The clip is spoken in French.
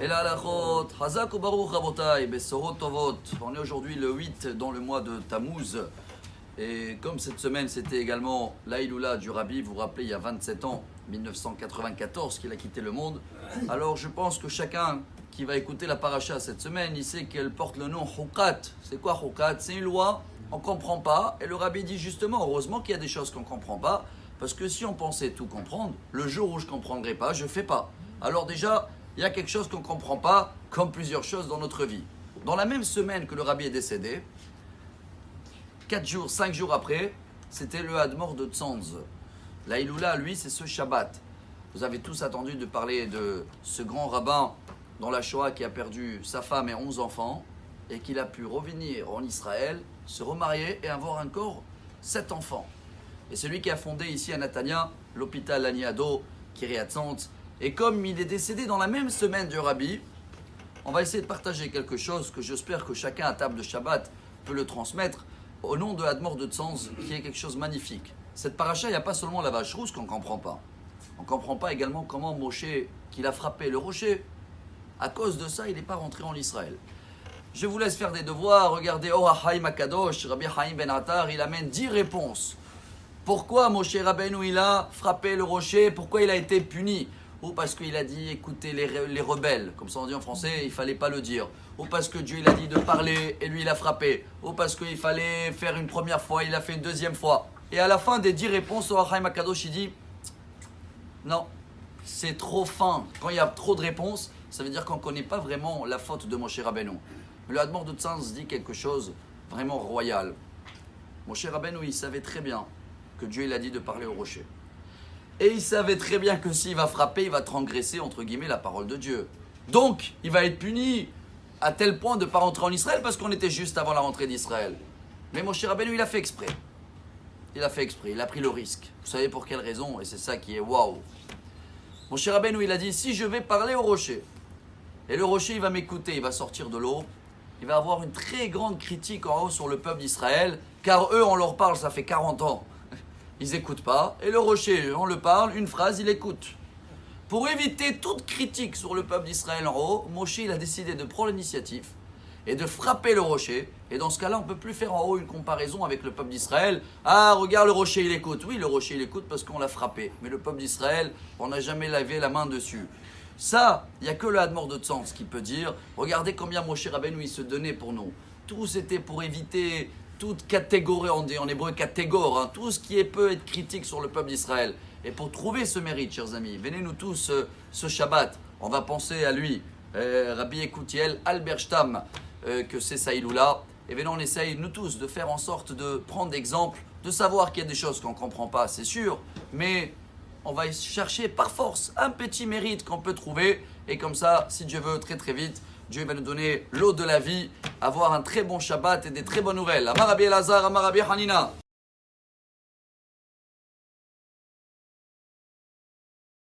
Et la halachot, Hazak ou Baruch Rabotai, Besorot Tovot. On est aujourd'hui le 8 dans le mois de Tammuz. Et comme cette semaine c'était également l'Aïloula du Rabbi, vous vous rappelez, il y a 27 ans, 1994, qu'il a quitté le monde. Alors je pense que chacun qui va écouter la paracha cette semaine, il sait qu'elle porte le nom Hukat. C'est quoi Hukat? C'est une loi, on ne comprend pas. Et le Rabbi dit justement, heureusement qu'il y a des choses qu'on ne comprend pas. Parce que si on pensait tout comprendre, le jour où je ne comprendrai pas, je ne fais pas. Alors déjà, il y a quelque chose qu'on ne comprend pas, comme plusieurs choses dans notre vie. Dans la même semaine que le Rabbi est décédé, 4 jours, 5 jours après, c'était le Hadmor de Tzanz. La Iloula, lui, c'est ce Shabbat. Vous avez tous attendu de parler de ce grand rabbin dans la Shoah qui a perdu sa femme et 11 enfants et qu'il a pu revenir en Israël, se remarier et avoir encore 7 enfants. Et celui qui a fondé ici à Natania l'hôpital Laniado, Kiryat Tzantz. Et comme il est décédé dans la même semaine du Rabbi, on va essayer de partager quelque chose que j'espère que chacun à table de Shabbat peut le transmettre au nom de Hadmor de Tzanz, qui est quelque chose de magnifique. Cette paracha, il n'y a pas seulement la vache rousse qu'on ne comprend pas. On ne comprend pas également comment Moshe, qu'il a frappé le rocher, à cause de ça, il n'est pas rentré en Israël. Je vous laisse faire des devoirs. Regardez Or HaChaim HaKadosh, Rabbi Chaim Ben Attar, il amène 10 réponses. Pourquoi Moshe Rabbeinu il a frappé le rocher? Pourquoi il a été puni? Ou parce qu'il a dit écoutez les rebelles, comme ça on dit en français, il ne fallait pas le dire. Ou parce que Dieu il a dit de parler et lui il a frappé. Ou parce qu'il fallait faire une première fois, il a fait une deuxième fois. Et à la fin des 10 réponses, Or HaChaim HaKadosh il dit non, c'est trop fin. Quand il y a trop de réponses, ça veut dire qu'on ne connaît pas vraiment la faute de Moshe Rabbeinu. Mais le Hadmor de Tzanz dit quelque chose vraiment royal. Moshe Rabbeinu il savait très bien que Dieu il a dit de parler au rocher. Et il savait très bien que s'il va frapper, il va transgresser, entre guillemets, la parole de Dieu. Donc, il va être puni à tel point de ne pas rentrer en Israël parce qu'on était juste avant la rentrée d'Israël. Mais Moshe Rabbeinu, il a fait exprès. Il a fait exprès, il a pris le risque. Vous savez pour quelle raison? Et c'est ça qui est waouh. Moshe Rabbeinu, il a dit, si je vais parler au rocher, et le rocher, il va m'écouter, il va sortir de l'eau, il va avoir une très grande critique en haut sur le peuple d'Israël, car eux, on leur parle, ça fait 40 ans. Ils n'écoutent pas. Et le rocher, on le parle, une phrase, il écoute. Pour éviter toute critique sur le peuple d'Israël en haut, Moshe il a décidé de prendre l'initiative et de frapper le rocher. Et dans ce cas-là, on ne peut plus faire en haut une comparaison avec le peuple d'Israël. Ah, regarde, le rocher, il écoute. Oui, le rocher, il écoute parce qu'on l'a frappé. Mais le peuple d'Israël, on n'a jamais lavé la main dessus. Ça, il n'y a que le Hadmor de Tzanz qui peut dire, regardez combien Moshe Rabbeinu il se donnait pour nous. Tout c'était pour éviter toute catégorie, on dit en hébreu catégore, hein, tout ce qui peut être critique sur le peuple d'Israël. Et pour trouver ce mérite, chers amis, venez-nous tous ce Shabbat, on va penser à lui, Rabbi Ekoutiel Alberstam, que c'est Saïloula. Et venez, on essaye, nous tous, de faire en sorte de prendre d'exemple, de savoir qu'il y a des choses qu'on ne comprend pas, c'est sûr, mais on va chercher par force un petit mérite qu'on peut trouver. Et comme ça, si Dieu veut, très très vite, Dieu va nous donner l'eau de la vie, avoir un très bon Shabbat et des très bonnes nouvelles. Amar Rabbi Elazar, Amar Rabbi Hanina.